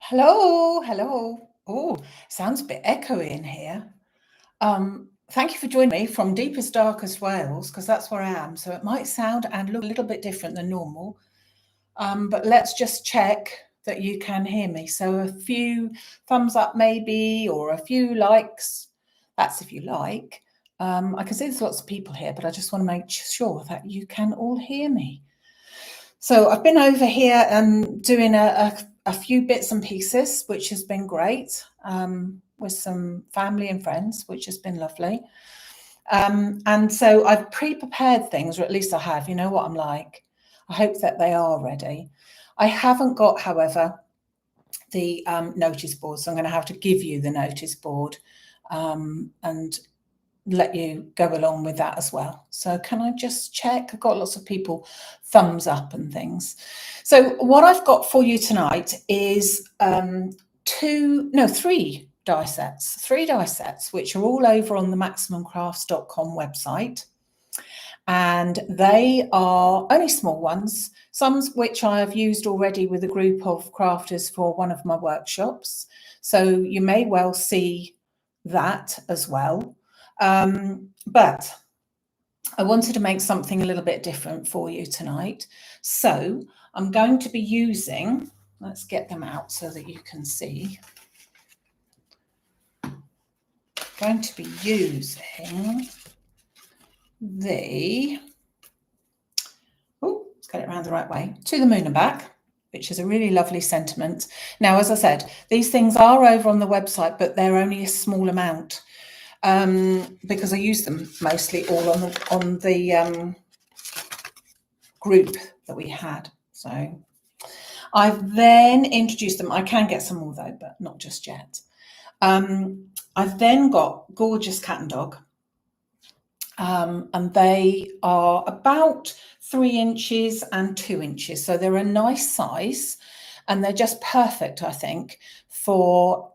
Hello, hello. Oh, sounds a bit echoey in here. Thank you for joining me from deepest, darkest Wales, because that's where I am. So it might sound and look a little bit different than normal. But let's just check that you can hear me. So a few thumbs up maybe, or a few likes. That's if you like. I can see there's lots of people here, but I just want to make sure that you can all hear me. So I've been over here and doing a few bits and pieces, which has been great, with some family and friends, which has been lovely. And so I've pre-prepared things, or at least I have. You know what I'm like. I hope that they are ready. I haven't got, however, the notice board, so I'm going to have to give you the notice board and let you go along with that as well. So can I just check? I've got lots of people thumbs up and things. So what I've got for you tonight is three die sets, which are all over on the maximumcrafts.com website. And they are only small ones, some which I have used already with a group of crafters for one of my workshops. So you may well see that as well. But I wanted to make something a little bit different for you tonight. So I'm going to be using, let's get them out so that you can see. I'm going to be using let's get it around the right way, To the Moon and Back, which is a really lovely sentiment. Now, as I said, these things are over on the website, but they're only a small amount. Because I use them mostly all on the group that we had. So I've then introduced them. I can get some more though, but not just yet. I've then got Gorgeous Cat and Dog. And they are about 3 inches and 2 inches. So they're a nice size and they're just perfect, I think, for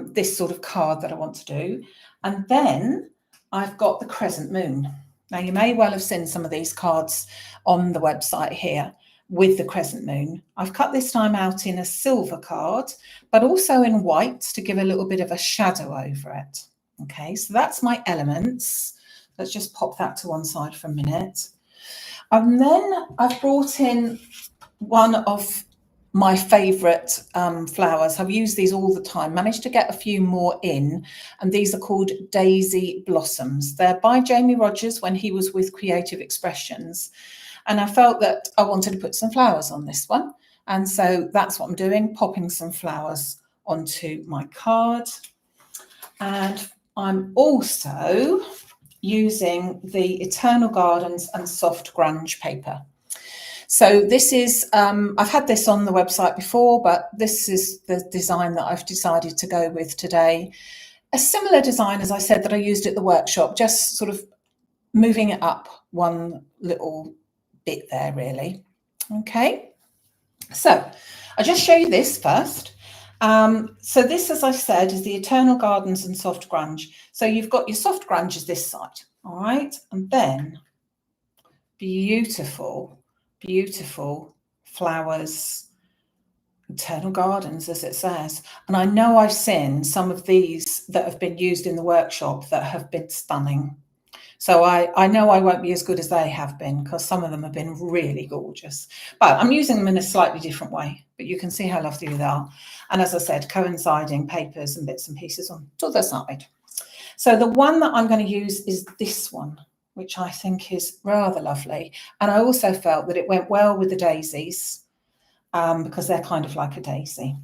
this sort of card that I want to do. And then I've got the Crescent Moon. Now, you may well have seen some of these cards on the website here with the Crescent Moon. I've cut this time out in a silver card, but also in white to give a little bit of a shadow over it. Okay, so that's my elements. Let's just pop that to one side for a minute. And then I've brought in one of my favourite flowers. I've used these all the time, managed to get a few more in, and these are called Daisy Blossoms. They're by Jamie Rogers when he was with Creative Expressions, and I felt that I wanted to put some flowers on this one, and so that's what I'm doing, popping some flowers onto my card. And I'm also using the Eternal Gardens and Soft Grunge paper. So this is, I've had this on the website before, but this is the design that I've decided to go with today. A similar design, as I said, that I used at the workshop, just sort of moving it up one little bit there, really. Okay, so I'll just show you this first. So this, as I said, is the Eternal Gardens and Soft Grunge. So you've got your Soft Grunge is this side, all right? And then beautiful flowers, Eternal Gardens, as it says. And I know I've seen some of these that have been used in the workshop that have been stunning. So I know I won't be as good as they have been, because some of them have been really gorgeous. But I'm using them in a slightly different way. But you can see how lovely they are. And as I said, coinciding papers and bits and pieces on to the side. So the one that I'm going to use is this one, which I think is rather lovely. And I also felt that it went well with the daisies, because they're kind of like a daisy.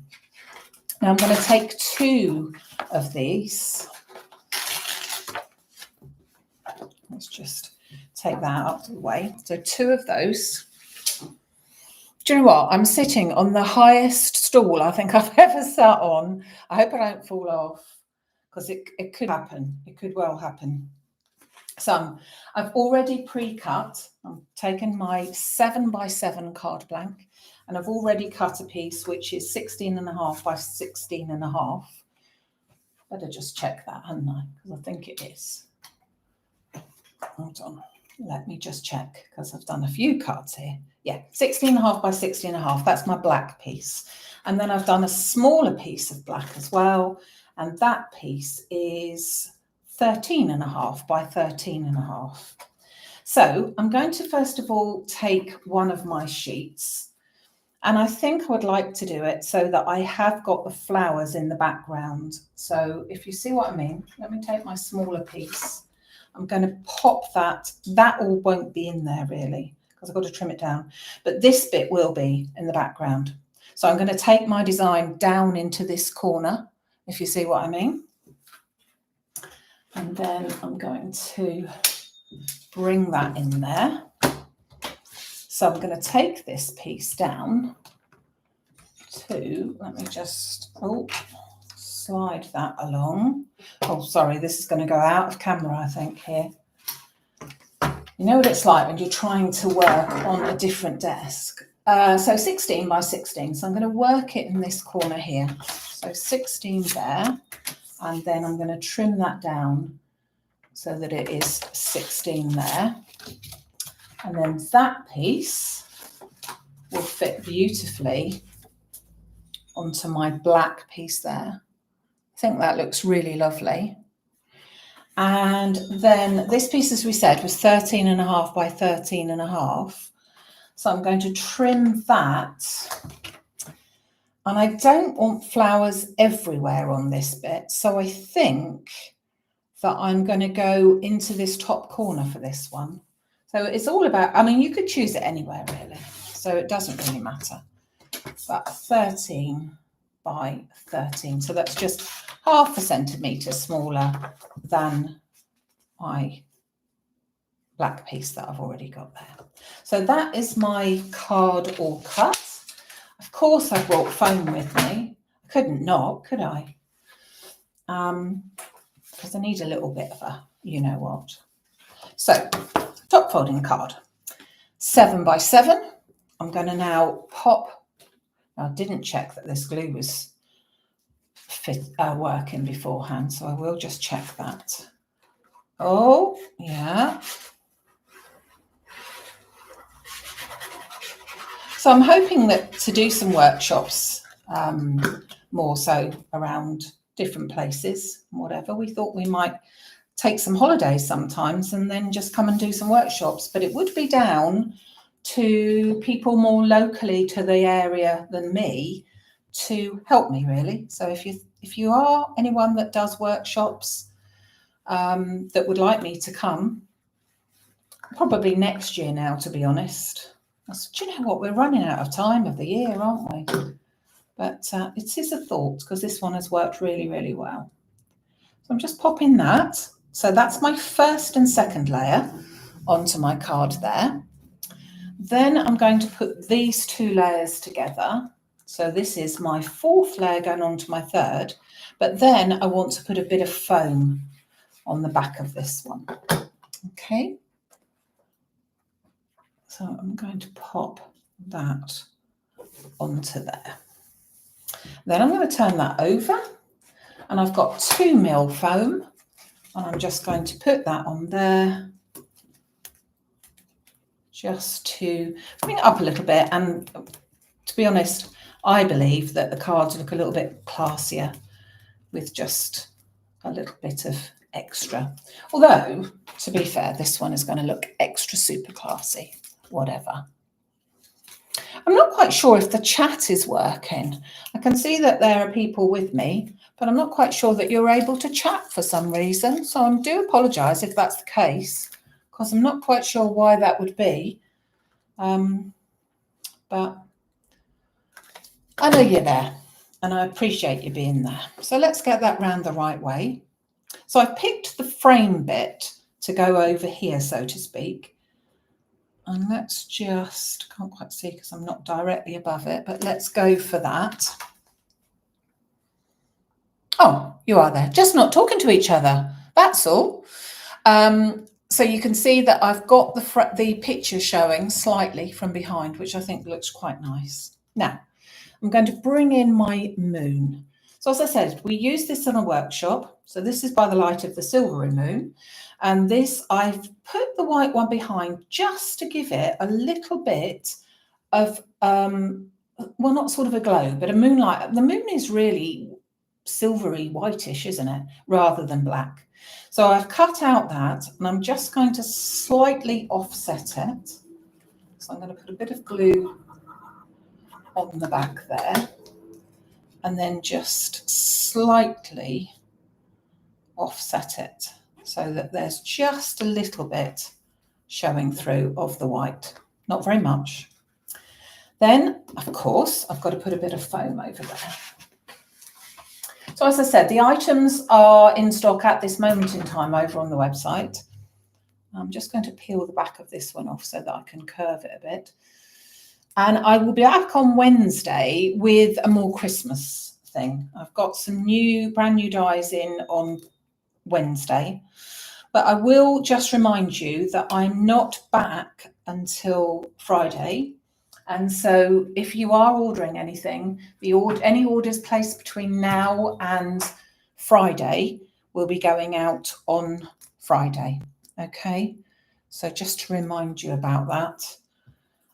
Now I'm going to take 2 of these. Let's just take that out of the way. So 2 of those. Do you know what? I'm sitting on the highest stool I think I've ever sat on. I hope I don't fall off, because it could happen. It could well happen. So I've already pre-cut. I'm taking my 7x7 card blank, and I've already cut a piece which is 16.5 by 16.5. Better just check that, hadn't I? Because I think it is. Hold on, let me just check, because I've done a few cards here. Yeah, 16.5 by 16.5. That's my black piece. And then I've done a smaller piece of black as well. And that piece is 13.5 by 13.5. So I'm going to first of all take one of my sheets, and I think I would like to do it so that I have got the flowers in the background. So if you see what I mean, let me take my smaller piece. I'm going to pop that. That all won't be in there really because I've got to trim it down, but this bit will be in the background. So I'm going to take my design down into this corner, if you see what I mean. And then I'm going to bring that in there. So I'm going to take this piece down to, let me just, slide that along. Oh, sorry, this is going to go out of camera, I think, here. You know what it's like when you're trying to work on a different desk. So 16 by 16. So I'm going to work it in this corner here. So 16 there. And then I'm going to trim that down so that it is 16 there. And then that piece will fit beautifully onto my black piece there. I think that looks really lovely. And then this piece, as we said, was 13.5 by 13.5. So I'm going to trim that. And I don't want flowers everywhere on this bit. So I think that I'm going to go into this top corner for this one. So it's all about, I mean, you could choose it anywhere really. So it doesn't really matter. But 13 by 13. So that's just 0.5 centimetre smaller than my black piece that I've already got there. So that is my card all cut. Of course I brought foam with me. I couldn't not, could I? Because I need a little bit of a, you know what. So top folding card, 7 by 7. I'm going to now pop. I didn't check that this glue was working beforehand, so I will just check that. Oh, yeah. So I'm hoping that to do some workshops, more so around different places, whatever. We thought we might take some holidays sometimes and then just come and do some workshops, but it would be down to people more locally to the area than me to help me really. So if you are anyone that does workshops that would like me to come, probably next year now, to be honest. Do you know what, we're running out of time of the year, aren't we? But it is a thought because this one has worked really, really well. So I'm just popping that. So that's my first and second layer onto my card there. Then I'm going to put these two layers together. So this is my fourth layer going on to my third, but then I want to put a bit of foam on the back of this one. Okay. So I'm going to pop that onto there. Then I'm going to turn that over, and I've got 2 mil foam, and I'm just going to put that on there just to bring it up a little bit. And to be honest, I believe that the cards look a little bit classier with just a little bit of extra. Although, to be fair, this one is going to look extra super classy, whatever. I'm not quite sure if the chat is working. I can see that there are people with me, but I'm not quite sure that you're able to chat for some reason. So I do apologise if that's the case, because I'm not quite sure why that would be. But I know you're there and I appreciate you being there. So let's get that round the right way. So I've picked the frame bit to go over here, so to speak. And let's just, can't quite see because I'm not directly above it, but let's go for that. Oh, you are there, just not talking to each other. That's all. So you can see that I've got the picture showing slightly from behind, which I think looks quite nice. Now, I'm going to bring in my moon. So as I said, we use this in a workshop. So this is by the light of the silvery moon. And this, I've put the white one behind just to give it a little bit of well, not sort of a glow, but a moonlight. The moon is really silvery whitish, isn't it, rather than black. So I've cut out that, and I'm just going to slightly offset it. So I'm going to put a bit of glue on the back there, and then just slightly offset it so that there's just a little bit showing through of the white, not very much. Then, of course, I've got to put a bit of foam over there. So as I said, the items are in stock at this moment in time over on the website. I'm just going to peel the back of this one off so that I can curve it a bit. And I will be back on Wednesday with a more Christmas thing. I've got some brand new dies in on Wednesday, but I will just remind you that I'm not back until Friday. And so if you are ordering anything, any orders placed between now and Friday will be going out on Friday. Okay, so just to remind you about that.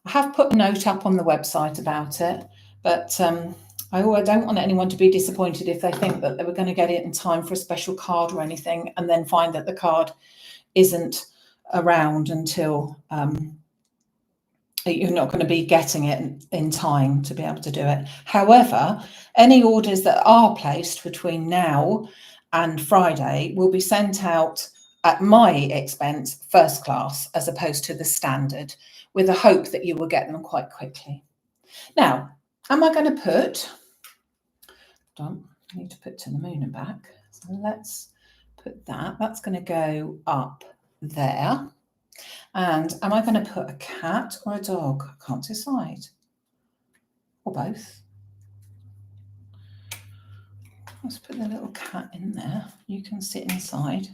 I have put a note up on the website about it, but I don't want anyone to be disappointed if they think that they were going to get it in time for a special card or anything, and then find that the card isn't around until you're not going to be getting it in time to be able to do it. However, any orders that are placed between now and Friday will be sent out at my expense, first class, as opposed to the standard, with the hope that you will get them quite quickly. Now, am I going to put, I need to put to the moon and back. So let's put that. That's going to go up there. And am I going to put a cat or a dog? I can't decide. Or both. Let's put the little cat in there. You can sit inside.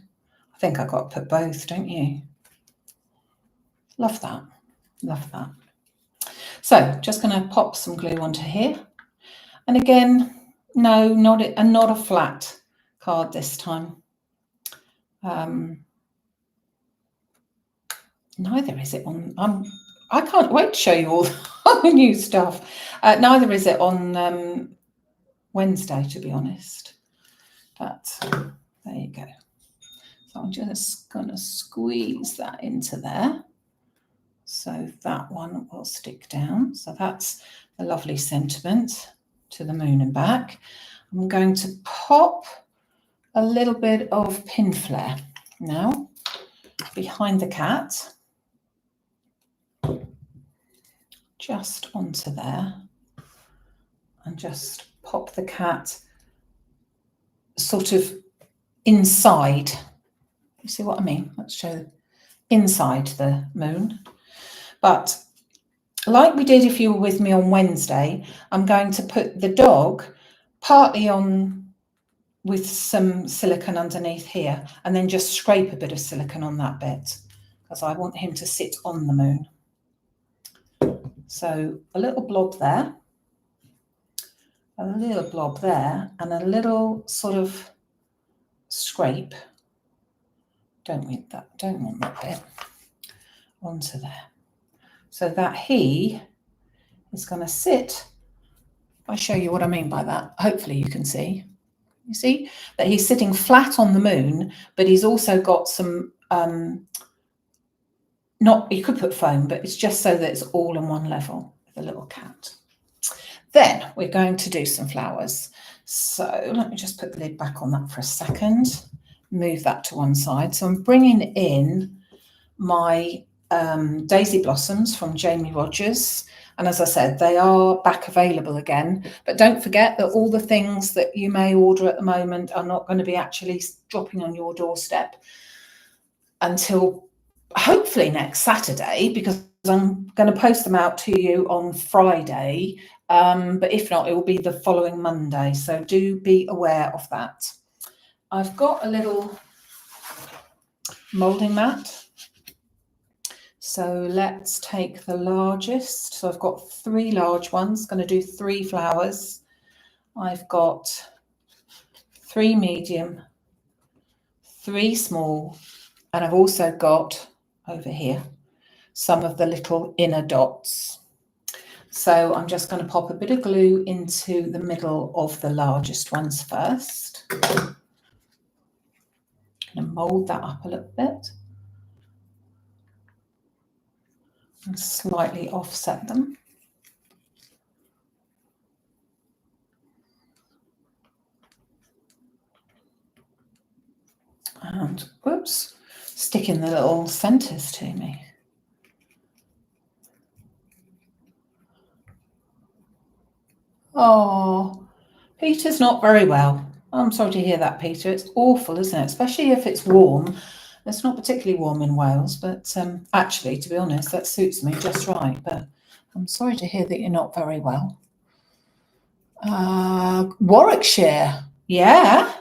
I think I've got to put both, don't you? Love that. Love that. So just going to pop some glue onto here. And again, no, not a flat card this time. Neither is it on, I can't wait to show you all the new stuff. Neither is it on Wednesday, to be honest. But there you go. So I'm just going to squeeze that into there. So that one will stick down. So that's a lovely sentiment to the moon and back. I'm going to pop a little bit of pin flare now behind the cat. Just onto there, and just pop the cat sort of inside. You see what I mean? Let's show inside the moon. But like we did if you were with me on Wednesday, I'm going to put the dog partly on with some silicone underneath here, and then just scrape a bit of silicone on that bit, because I want him to sit on the moon. So a little blob there, a little blob there, and a little sort of scrape. Don't want that bit onto there. So that he is going to sit. I'll show you what I mean by that. Hopefully you can see. You see that he's sitting flat on the moon, but he's also got some you could put foam, but it's just so that it's all on one level with a little cat. Then we're going to do some flowers. So let me just put the lid back on that for a second, move that to one side. So I'm bringing in my daisy blossoms from Jamie Rogers. And as I said, they are back available again. But don't forget that all the things that you may order at the moment are not going to be actually dropping on your doorstep until hopefully next Saturday, because I'm going to post them out to you on Friday. But if not, it will be the following Monday. So do be aware of that. I've got a little moulding mat. So let's take the largest. So I've got 3 large ones, going to do 3 flowers. I've got 3 medium, 3 small, and I've also got over here some of the little inner dots. So I'm just going to pop a bit of glue into the middle of the largest ones first. I'm going to mould that up a little bit and slightly offset them. And whoops, sticking the little centres to me. Oh, Peter's not very well. I'm sorry to hear that, Peter. It's awful, isn't it? Especially if it's warm. It's not particularly warm in Wales, but actually, to be honest, that suits me just right. But I'm sorry to hear that you're not very well. Warwickshire. Yeah.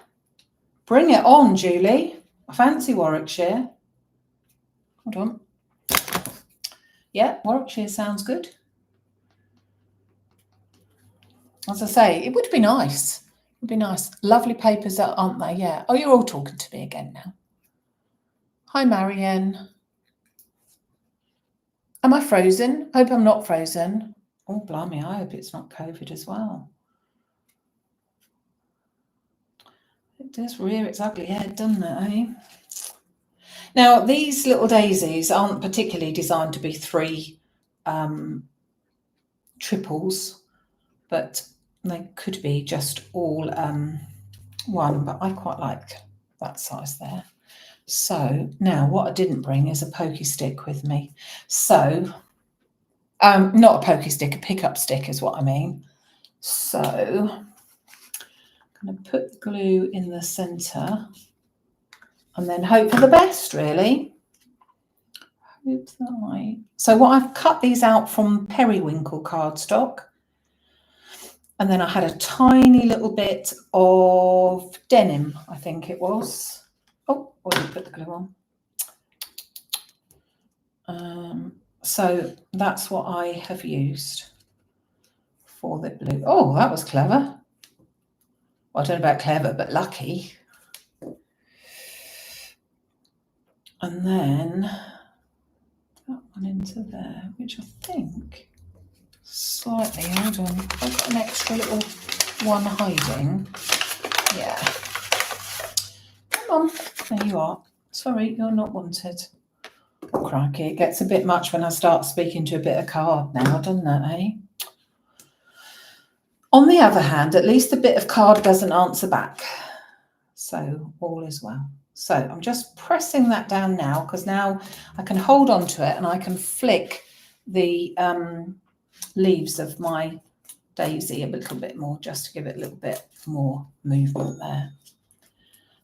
Bring it on, Julie. I fancy Warwickshire. Hold on. Yeah, Warwickshire sounds good. As I say, it would be nice. It would be nice. Lovely papers, aren't they? Yeah. Oh, you're all talking to me again now. Hi, Marianne. Am I frozen? I hope I'm not frozen. Oh, blimey, I hope it's not COVID as well. It does rear its ugly head, doesn't it, eh? Now, these little daisies aren't particularly designed to be 3 triples, but they could be just all 1, but I quite like that size there. So now what I didn't bring is a pokey stick with me. So, not a pokey stick, a pickup stick is what I mean. So I'm going to put the glue in the centre and then hope for the best, really. So what I've cut these out from periwinkle cardstock. And then I had a tiny little bit of denim, I think it was. Oh, where did I put the glue on? So that's what I have used for the blue. Oh, that was clever. Well, I don't know about clever, but lucky. And then that one into there, which I think slightly, hold on, I've got an extra little one hiding. Yeah. Come on, there you are. Sorry, you're not wanted. Oh, crikey, it gets a bit much when I start speaking to a bit of card now, doesn't it, eh? On the other hand, at least the bit of card doesn't answer back. So all is well. So I'm just pressing that down now because now I can hold on to it and I can flick the leaves of my daisy a little bit more just to give it a little bit more movement there.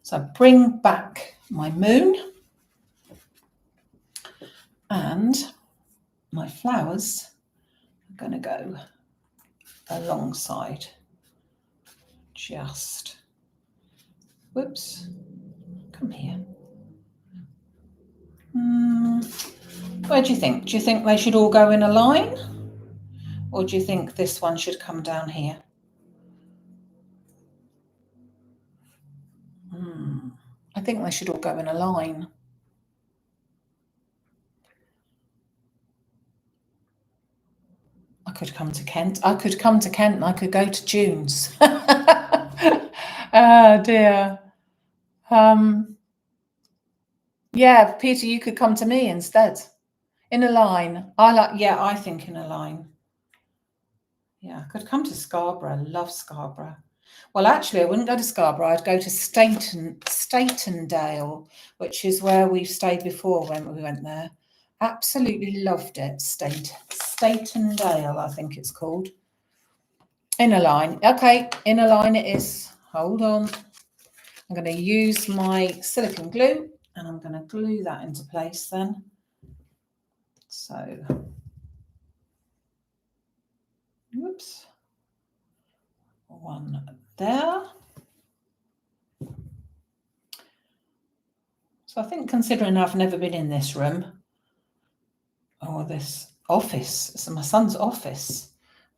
So I bring back my moon and my flowers are going to go alongside. Just, whoops, come here. Where do you think? Do you think they should all go in a line? Or do you think this one should come down here? I think they should all go in a line. I could come to Kent. I could come to Kent and I could go to June's. Oh dear. Yeah, Peter, you could come to me instead. In a line. I think in a line. Yeah, I could come to Scarborough. I love Scarborough. Well, actually, I wouldn't go to Scarborough. I'd go to Statondale, which is where we've stayed before when we went there. Absolutely loved it. Statondale, I think it's called. In a line. Okay, in a line it is. Hold on. I'm going to use my silicone glue and I'm going to glue that into place then. So, whoops. One there. So I think considering I've never been in this room or this office, it's my son's office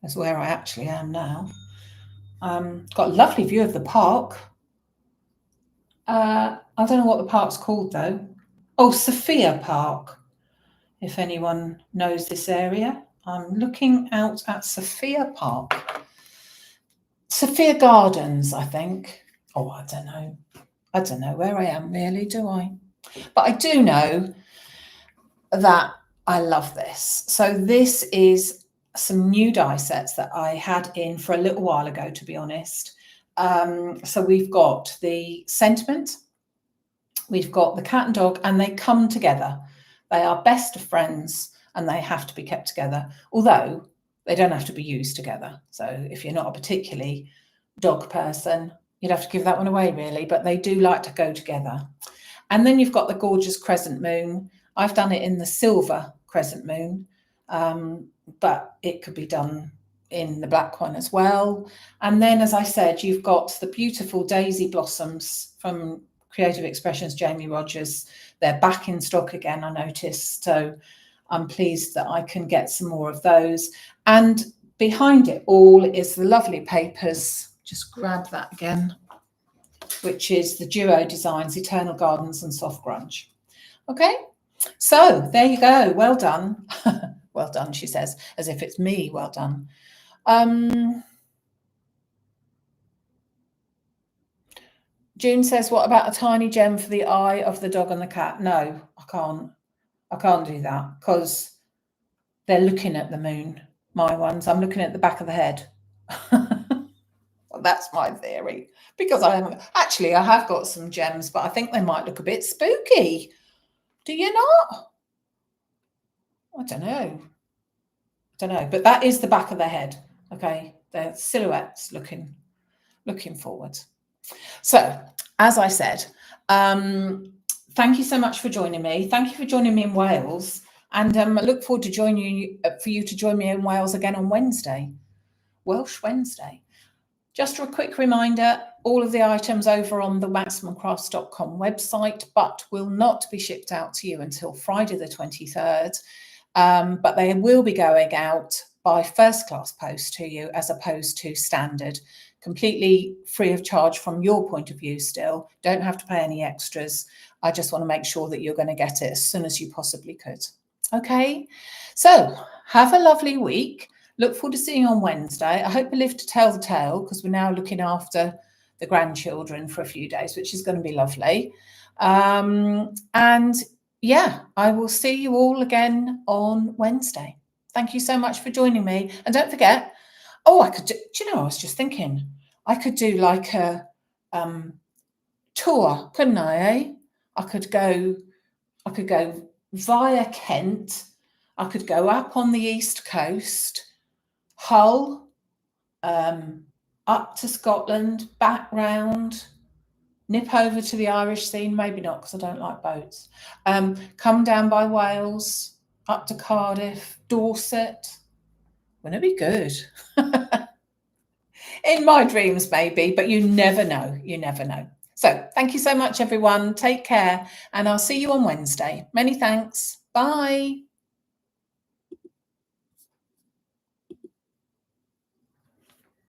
is where I actually am now. Got a lovely view of the park. I don't know what the park's called though. Oh, Sophia Park. If anyone knows this area, I'm looking out at Sophia Park. Sophia Gardens, I think. Oh, I don't know. I don't know where I am really, do I? But I do know that I love this. So this is some new die sets that I had in for a little while ago, to be honest. So we've got the sentiment, we've got the cat and dog, and they come together. They are best of friends and they have to be kept together, although they don't have to be used together. So if you're not a particularly dog person, you'd have to give that one away really, but they do like to go together. And then you've got the gorgeous crescent moon. I've done it in the silver crescent moon, but it could be done in the black one as well. And then, as I said, you've got the beautiful daisy blossoms from Creative Expressions, Jamie Rogers. They're back in stock again, I noticed. So I'm pleased that I can get some more of those. And behind it all is the lovely papers. Just grab that again, which is the Duo Designs, Eternal Gardens and Soft Grunge. Okay, so there you go. Well done. Well done, she says, as if it's me. Well done. June says, what about a tiny gem for the eye of the dog and the cat? No, I can't. I can't do that because they're looking at the moon, my ones. I'm looking at the back of the head. Well, that's my theory, because I have got some gems, but I think they might look a bit spooky. Do you not? I don't know. But that is the back of the head. Okay, they're silhouettes looking forward. So, as I said, thank you so much for joining me. Thank you for joining me in Wales, and I look forward to joining you for you to join me in Wales again on Wednesday, Welsh Wednesday. Just a quick reminder, all of the items over on the maximumcrafts.com website, but will not be shipped out to you until Friday the 23rd. But they will be going out by first class post to you as opposed to standard, completely free of charge from your point of view still. Don't have to pay any extras. I just want to make sure that you're going to get it as soon as you possibly could. Okay, so have a lovely week. Look forward to seeing you on Wednesday. I hope you live to tell the tale, because we're now looking after the grandchildren for a few days, which is going to be lovely. And yeah, I will see you all again on Wednesday. Thank you so much for joining me. And don't forget, I could do you know, I was just thinking, I could do like a tour, couldn't I, eh? I could go via Kent. I could go up on the East Coast, Hull, up to Scotland, back round, nip over to the Irish scene, maybe not because I don't like boats, come down by Wales, up to Cardiff, Dorset. Wouldn't it be good? In my dreams, maybe, but you never know. You never know. So thank you so much, everyone. Take care, and I'll see you on Wednesday. Many thanks. Bye.